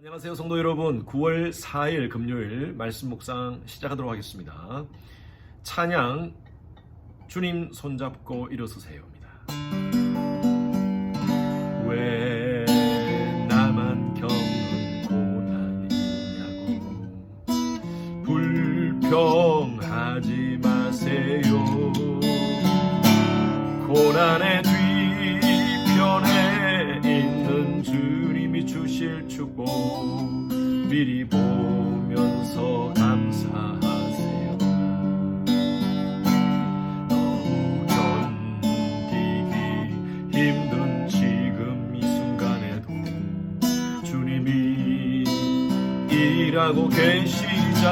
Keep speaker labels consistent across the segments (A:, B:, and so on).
A: 안녕하세요 성도 여러분, 9월 4일 금요일 말씀 묵상 시작하도록 하겠습니다. 찬양 주님 손잡고 일어서세요입니다. 왜 나만 겪는 고난이냐고 불평하지 마세요. 고난의 뒤편에 있는 주님이 주실 축복 미리 보면서 감사하세요. 너무 견디기 힘든 지금 이 순간에도 주님이 일하고 계시잖아요.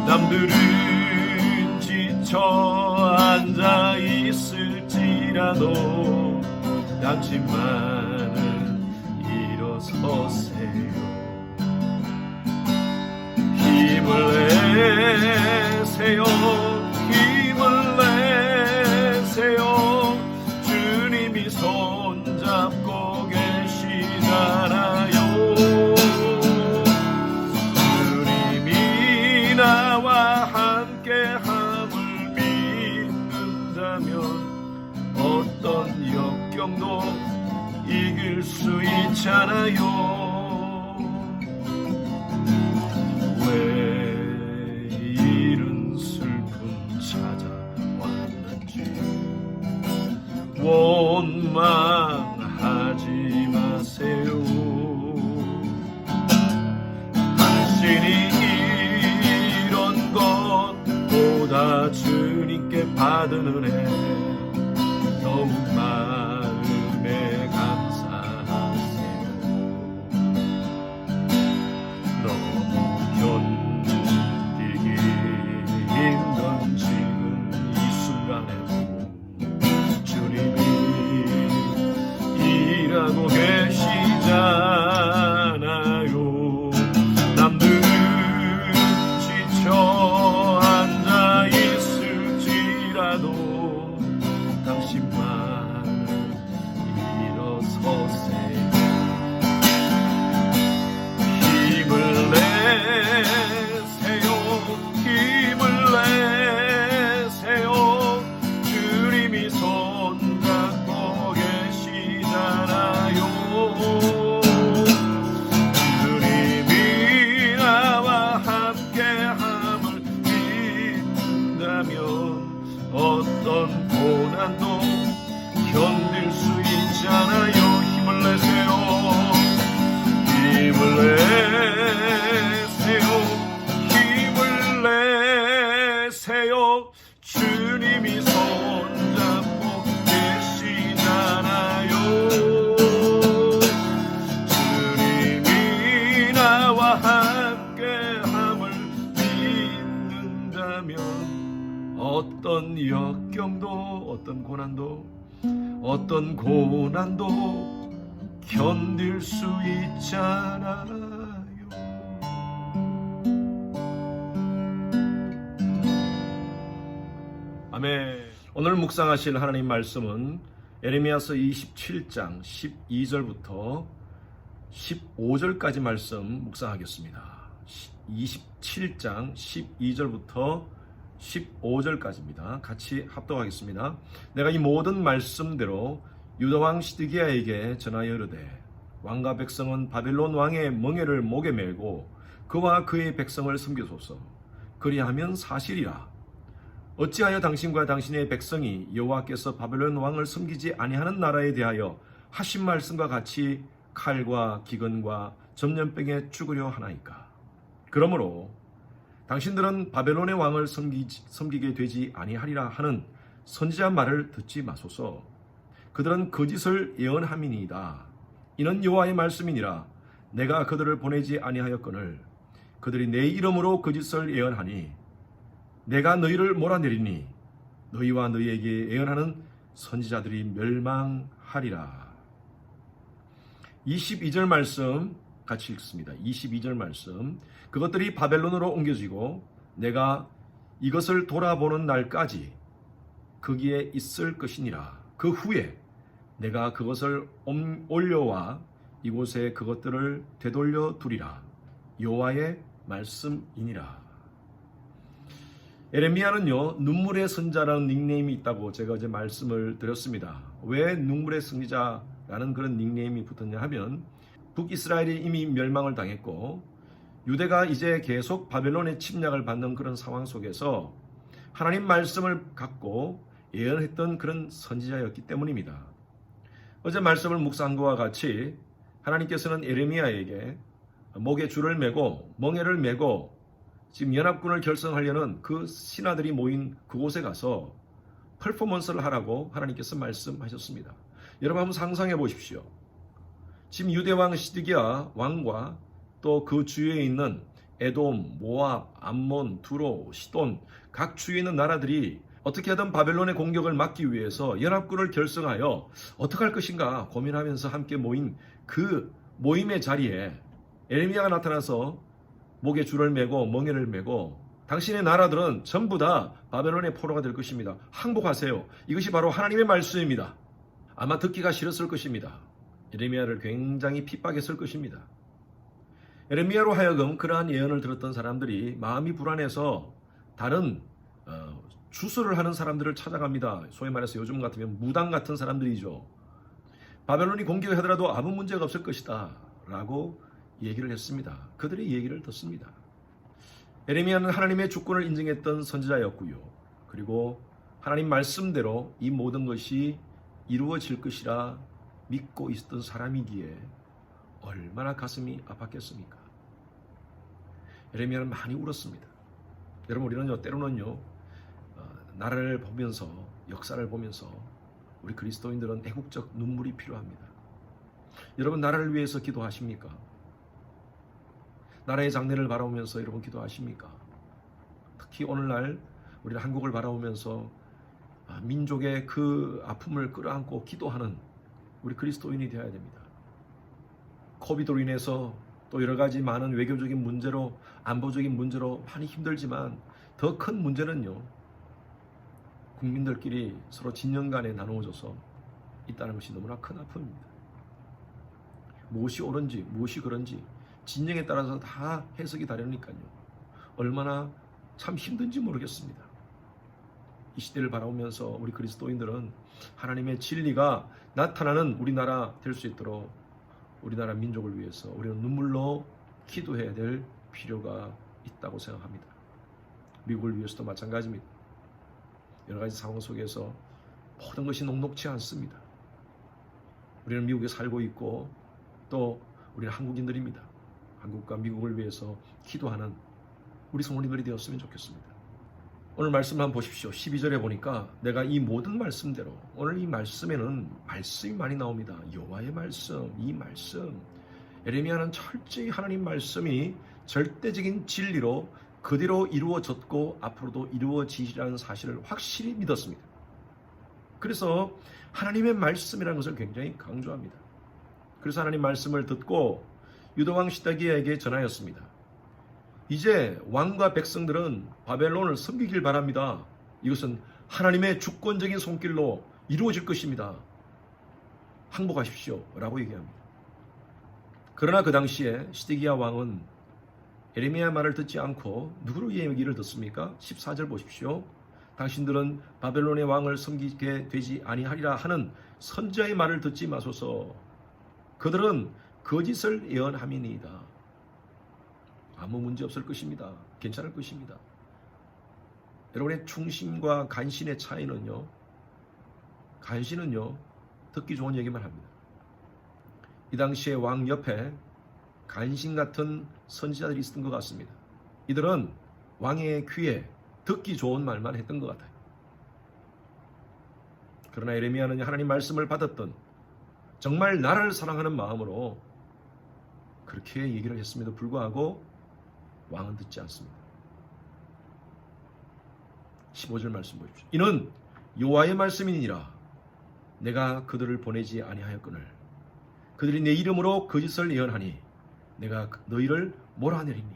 A: 남들은 지쳐 앉아 있을지라도 당신만은 일어서세요. 힘을 내세요. 힘을 내세요. 주님이 손잡고 계시잖아요. 주님이 나와 함께함을 믿는다면 어떤 역경도 이길 수 있잖아요. 왜 이른 슬픔 찾아왔는지 원망하지 마세요. 당신이 이런 것보다 주님께 받은 은혜 너무 마음에 감사하세요. 너무 견디기 힘든 지금 이 순간에도 주님이 일하고 계시잖아요. 남들은 지쳐 앉아 있을지라도 당신만 일어서세요. 힘을 내세요. 힘을 내세요. 주님이 손잡고 계시잖아요. 주님이 나와 함께함을 믿는다면 어떤 고난도 견딜 수 있잖아요. 힘을 내세요. 힘을 내세요. 힘을 내세요. 주님이 손잡고 계시잖아요. 주님이 나와 함께함을 믿는다면 어떤 역경도 어떤 고난도 견딜 수 있잖아요. 아멘. 오늘 묵상하실 하나님 말씀은 예레미야서 27장 12절부터 15절까지 말씀 묵상하겠습니다. 27장 12절부터 15절까지입니다. 같이 합독하겠습니다. 내가 이 모든 말씀대로 유다왕 시드기야에게 전하여 이르되 왕과 백성은 바벨론 왕의 멍에를 목에 메고 그와 그의 백성을 섬기소서. 그리하면 사실이라. 어찌하여 당신과 당신의 백성이 여호와께서 바벨론 왕을 섬기지 아니하는 나라에 대하여 하신 말씀과 같이 칼과 기근과 전염병에 죽으려 하나이까. 그러므로 당신들은 바벨론의 왕을 섬기게 되지 아니하리라 하는 선지자 말을 듣지 마소서. 그들은 거짓을 예언함이니이다. 이는 여호와의 말씀이니라. 내가 그들을 보내지 아니하였거늘 그들이 내 이름으로 거짓을 예언하니 내가 너희를 몰아내리니 너희와 너희에게 예언하는 선지자들이 멸망하리라. 22절 말씀 같이 읽습니다. 22절 말씀. 그것들이 바벨론으로 옮겨지고 내가 이것을 돌아보는 날까지 거기에 있을 것이니라. 그 후에 내가 그것을 올려와 이곳에 그것들을 되돌려 두리라. 여호와의 말씀이니라. 에레미야는요, 눈물의 선자라는 닉네임이 있다고 제가 어제 말씀을 드렸습니다. 왜 눈물의 선지자라는 그런 닉네임이 붙었냐 하면 북이스라엘이 이미 멸망을 당했고 유대가 이제 계속 바벨론의 침략을 받는 그런 상황 속에서 하나님 말씀을 갖고 예언했던 그런 선지자였기 때문입니다. 어제 말씀을 묵상한 것과 같이 하나님께서는 에레미야에게 목에 줄을 매고 멍에를 매고 지금 연합군을 결성하려는 그 신하들이 모인 그곳에 가서 퍼포먼스를 하라고 하나님께서 말씀하셨습니다. 여러분 한번 상상해 보십시오. 지금 유대왕 시드기야 왕과 또 그 주위에 있는 에돔, 모압, 암몬, 두로, 시돈 각 주위에 있는 나라들이 어떻게 하든 바벨론의 공격을 막기 위해서 연합군을 결성하여 어떻게 할 것인가 고민하면서 함께 모인 그 모임의 자리에 에레미야가 나타나서 목에 줄을 매고 멍에를 매고 당신의 나라들은 전부 다 바벨론의 포로가 될 것입니다. 항복하세요. 이것이 바로 하나님의 말씀입니다. 아마 듣기가 싫었을 것입니다. 에레미야를 굉장히 핍박했을 것입니다. 에레미야로 하여금 그러한 예언을 들었던 사람들이 마음이 불안해서 다른 주술을 하는 사람들을 찾아갑니다. 소위 말해서 요즘 같으면 무당 같은 사람들이죠. 바벨론이 공격하더라도 아무 문제가 없을 것이다 라고 얘기를 했습니다. 그들의 얘기를 듣습니다. 에레미야는 하나님의 주권을 인정했던 선지자였고요. 그리고 하나님 말씀대로 이 모든 것이 이루어질 것이라 믿고 있었던 사람이기에 얼마나 가슴이 아팠겠습니까? 에레미야는 많이 울었습니다. 여러분 우리는요 때로는요 나라를 보면서 역사를 보면서 우리 그리스도인들은 애국적 눈물이 필요합니다. 여러분 나라를 위해서 기도하십니까? 나라의 장래를 바라보면서 여러분 기도하십니까? 특히 오늘날 우리는 한국을 바라보면서 민족의 그 아픔을 끌어안고 기도하는 우리 그리스도인이 되어야 됩니다. 코비드로 인해서 또 여러 가지 많은 외교적인 문제로 안보적인 문제로 많이 힘들지만 더 큰 문제는요. 국민들끼리 서로 진영 간에 나누어져서 있다는 것이 너무나 큰 아픔입니다. 무엇이 옳은지 무엇이 그런지 진영에 따라서 다 해석이 다르니까요. 얼마나 참 힘든지 모르겠습니다. 이 시대를 바라보면서 우리 그리스도인들은 하나님의 진리가 나타나는 우리나라 될 수 있도록 우리나라 민족을 위해서 우리는 눈물로 기도해야 될 필요가 있다고 생각합니다. 미국을 위해서도 마찬가지입니다. 여러 가지 상황 속에서 모든 것이 녹록지 않습니다. 우리는 미국에 살고 있고 또 우리는 한국인들입니다. 한국과 미국을 위해서 기도하는 우리 성도님들이 되었으면 좋겠습니다. 오늘 말씀 한번 보십시오. 12절에 보니까 내가 이 모든 말씀대로 오늘 이 말씀에는 말씀이 많이 나옵니다. 여호와의 말씀, 이 말씀. 에레미야는 철저히 하나님 말씀이 절대적인 진리로 그대로 이루어졌고 앞으로도 이루어지리라는 사실을 확실히 믿었습니다. 그래서 하나님의 말씀이라는 것을 굉장히 강조합니다. 그래서 하나님 말씀을 듣고 유다왕 시드기야에게 전하였습니다. 이제 왕과 백성들은 바벨론을 섬기길 바랍니다. 이것은 하나님의 주권적인 손길로 이루어질 것입니다. 항복하십시오 라고 얘기합니다. 그러나 그 당시에 시드기야 왕은 에레미야 말을 듣지 않고 누구의 얘기를 듣습니까? 14절 보십시오. 당신들은 바벨론의 왕을 섬기게 되지 아니하리라 하는 선지자의 말을 듣지 마소서. 그들은 거짓을 예언함이니이다. 아무 문제 없을 것입니다. 괜찮을 것입니다. 여러분의 충심과 간신의 차이는요. 간신은요. 듣기 좋은 얘기만 합니다. 이 당시에 왕 옆에 간신 같은 선지자들이 있었던 것 같습니다. 이들은 왕의 귀에 듣기 좋은 말만 했던 것 같아요. 그러나 에레미야는 하나님 말씀을 받았던 정말 나라를 사랑하는 마음으로 그렇게 얘기를 했음에도 불구하고 왕은 듣지 않습니다. 15절 말씀 보십시오. 이는 여호와의 말씀이니라. 내가 그들을 보내지 아니하였거늘 그들이 내 이름으로 거짓을 예언하니 내가 너희를 몰아내리니.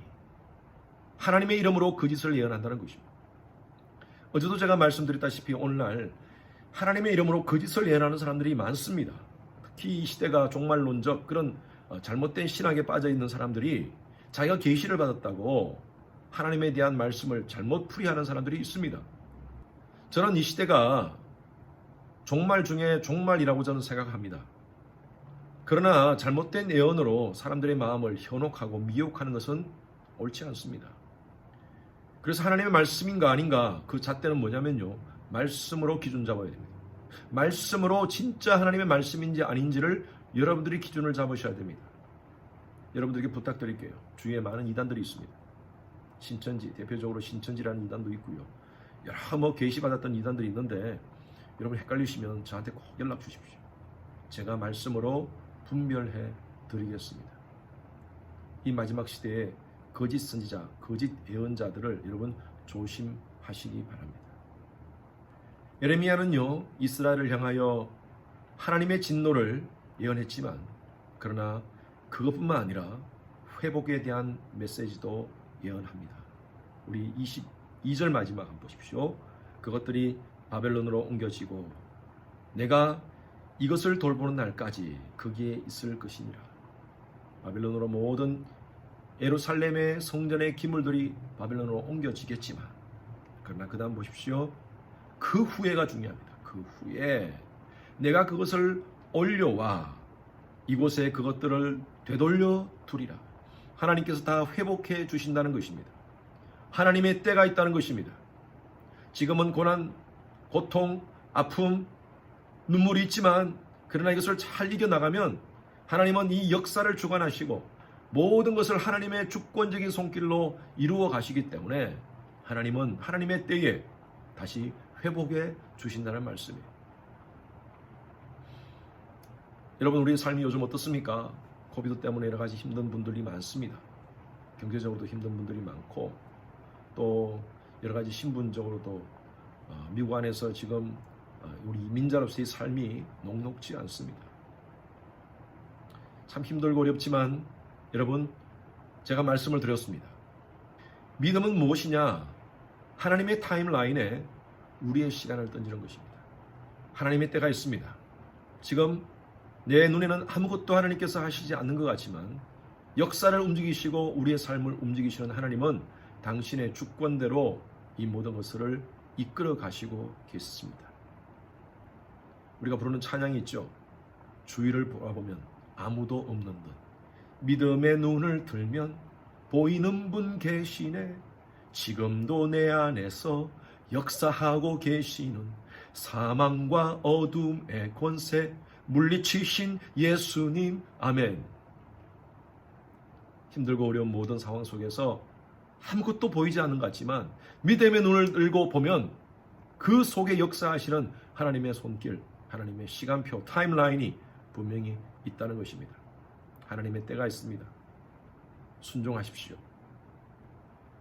A: 하나님의 이름으로 거짓을 예언한다는 것입니다. 어제도 제가 말씀드렸다시피 오늘날 하나님의 이름으로 거짓을 예언하는 사람들이 많습니다. 특히 이 시대가 종말론적 그런 잘못된 신학에 빠져 있는 사람들이 자기가 계시를 받았다고 하나님에 대한 말씀을 잘못 풀이하는 사람들이 있습니다. 저는 이 시대가 종말 중에 종말이라고 저는 생각합니다. 그러나 잘못된 예언으로 사람들의 마음을 현혹하고 미혹하는 것은 옳지 않습니다. 그래서 하나님의 말씀인가 아닌가 그 잣대는 뭐냐면요, 말씀으로 기준 잡아야 됩니다. 말씀으로 진짜 하나님의 말씀인지 아닌지를 여러분들이 기준을 잡으셔야 됩니다. 여러분들에게 부탁드릴게요. 주위에 많은 이단들이 있습니다. 신천지, 대표적으로 신천지라는 이단도 있고요. 여러 계시받았던 이단들이 있는데 여러분 헷갈리시면 저한테 꼭 연락 주십시오. 제가 말씀으로 분별해 드리겠습니다. 이 마지막 시대에 거짓 선지자, 거짓 예언자들을 여러분 조심하시기 바랍니다. 예레미야는요, 이스라엘을 향하여 하나님의 진노를 예언했지만, 그러나 그것뿐만 아니라 회복에 대한 메시지도 예언합니다. 우리 22절 마지막 한번 보십시오. 그것들이 바벨론으로 옮겨지고 내가 이것을 돌보는 날까지 거기에 있을 것이니라. 바벨론으로 모든 예루살렘의 성전의 기물들이 바벨론으로 옮겨지겠지만, 그러나 그 다음 보십시오. 그 후에가 중요합니다. 그 후에 내가 그것을 올려와 이곳에 그것들을 되돌려 두리라. 하나님께서 다 회복해 주신다는 것입니다. 하나님의 때가 있다는 것입니다. 지금은 고난, 고통, 아픔, 눈물이 있지만, 그러나 이것을 잘 이겨나가면 하나님은 이 역사를 주관하시고 모든 것을 하나님의 주권적인 손길로 이루어 가시기 때문에 하나님은 하나님의 때에 다시 회복해 주신다는 말씀이에요. 여러분, 우리의 삶이 요즘 어떻습니까? 코비드 때문에 여러 가지 힘든 분들이 많습니다. 경제적으로도 힘든 분들이 많고, 또 여러 가지 신분적으로도 미국 안에서 지금 우리 이민자로서의 삶이 녹록지 않습니다. 참 힘들고 어렵지만 여러분, 제가 말씀을 드렸습니다. 믿음은 무엇이냐? 하나님의 타임라인에 우리의 시간을 던지는 것입니다. 하나님의 때가 있습니다. 지금 내 눈에는 아무것도 하나님께서 하시지 않는 것 같지만 역사를 움직이시고 우리의 삶을 움직이시는 하나님은 당신의 주권대로 이 모든 것을 이끌어 가시고 계십니다. 우리가 부르는 찬양이 있죠. 주위를 보아보면 아무도 없는 듯 믿음의 눈을 들면 보이는 분 계시네. 지금도 내 안에서 역사하고 계시는 사망과 어둠의 권세 물리치신 예수님. 아멘. 힘들고 어려운 모든 상황 속에서 아무것도 보이지 않는 것 같지만 믿음의 눈을 들고 보면 그 속에 역사하시는 하나님의 손길, 하나님의 시간표, 타임라인이 분명히 있다는 것입니다. 하나님의 때가 있습니다. 순종하십시오.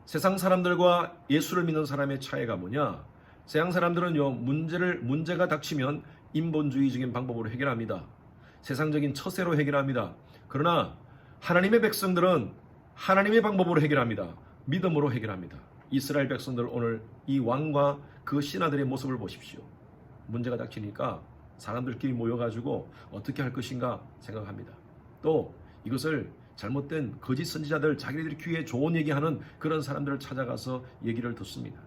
A: 세상 사람들과 예수를 믿는 사람의 차이가 뭐냐? 세상 사람들은요, 문제가 닥치면 인본주의적인 방법으로 해결합니다. 세상적인 처세로 해결합니다. 그러나 하나님의 백성들은 하나님의 방법으로 해결합니다. 믿음으로 해결합니다. 이스라엘 백성들, 오늘 이 왕과 그 신하들의 모습을 보십시오. 문제가 닥치니까 사람들끼리 모여가지고 어떻게 할 것인가 생각합니다. 또 이것을 잘못된 거짓 선지자들, 자기들이 귀에 좋은 얘기하는 그런 사람들을 찾아가서 얘기를 듣습니다.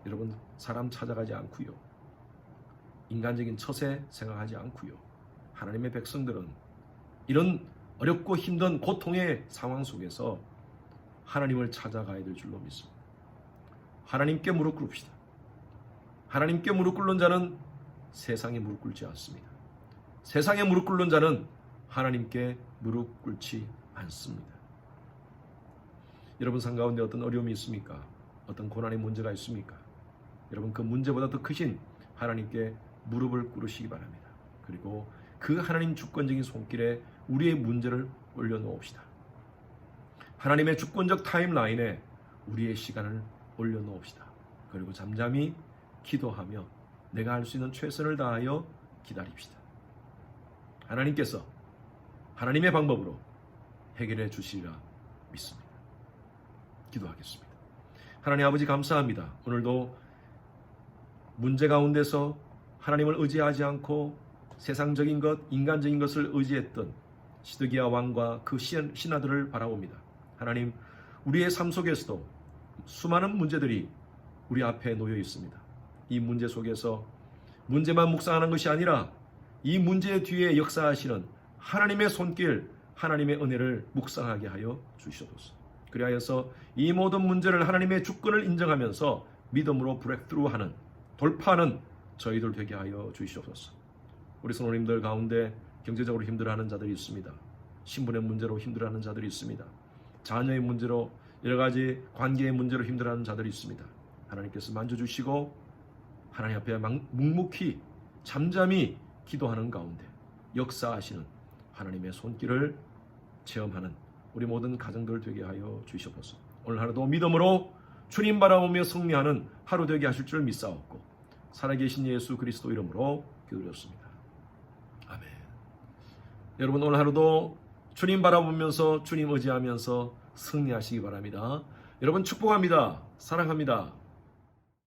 A: 여러분, 사람 찾아가지 않고요, 인간적인 처세 생각하지 않고요, 하나님의 백성들은 이런 어렵고 힘든 고통의 상황 속에서 하나님을 찾아가야 될 줄로 믿습니다. 하나님께 무릎 꿇읍시다. 하나님께 무릎 꿇는 자는 세상에 무릎 꿇지 않습니다. 세상에 무릎 꿇는 자는 하나님께 무릎 꿇지 않습니다. 여러분 삶 가운데 어떤 어려움이 있습니까? 어떤 고난의 문제가 있습니까? 여러분, 그 문제보다 더 크신 하나님께 무릎을 꿇으시기 바랍니다. 그리고 그 하나님 주권적인 손길에 우리의 문제를 올려놓읍시다. 하나님의 주권적 타임라인에 우리의 시간을 올려놓읍시다. 그리고 잠잠히 기도하며 내가 할 수 있는 최선을 다하여 기다립시다. 하나님께서 하나님의 방법으로 해결해 주시리라 믿습니다. 기도하겠습니다. 하나님 아버지, 감사합니다. 오늘도 문제 가운데서 하나님을 의지하지 않고 세상적인 것, 인간적인 것을 의지했던 시드기야 왕과 그 신하들을 바라봅니다. 하나님, 우리의 삶 속에서도 수많은 문제들이 우리 앞에 놓여 있습니다. 이 문제 속에서 문제만 묵상하는 것이 아니라 이 문제 뒤에 역사하시는 하나님의 손길, 하나님의 은혜를 묵상하게 하여 주시옵소서. 그리하여서 이 모든 문제를 하나님의 주권을 인정하면서 믿음으로 브레이크스루하는, 돌파하는 저희들 되게 하여 주시옵소서. 우리 성도님들 가운데 경제적으로 힘들어하는 자들이 있습니다. 신분의 문제로 힘들어하는 자들이 있습니다. 자녀의 문제로, 여러 가지 관계의 문제로 힘들어하는 자들이 있습니다. 하나님께서 만져주시고 하나님 앞에 묵묵히 잠잠히 기도하는 가운데 역사하시는 하나님의 손길을 체험하는 우리 모든 가정들 되게 하여 주시옵소서. 오늘 하루도 믿음으로 주님 바라보며 승리하는 하루 되게 하실 줄 믿사옵고 살아계신 예수 그리스도 이름으로 기도드렸습니다. 아멘. 여러분, 오늘 하루도 주님 바라보면서 주님 의지하면서 승리하시기 바랍니다. 여러분 축복합니다. 사랑합니다.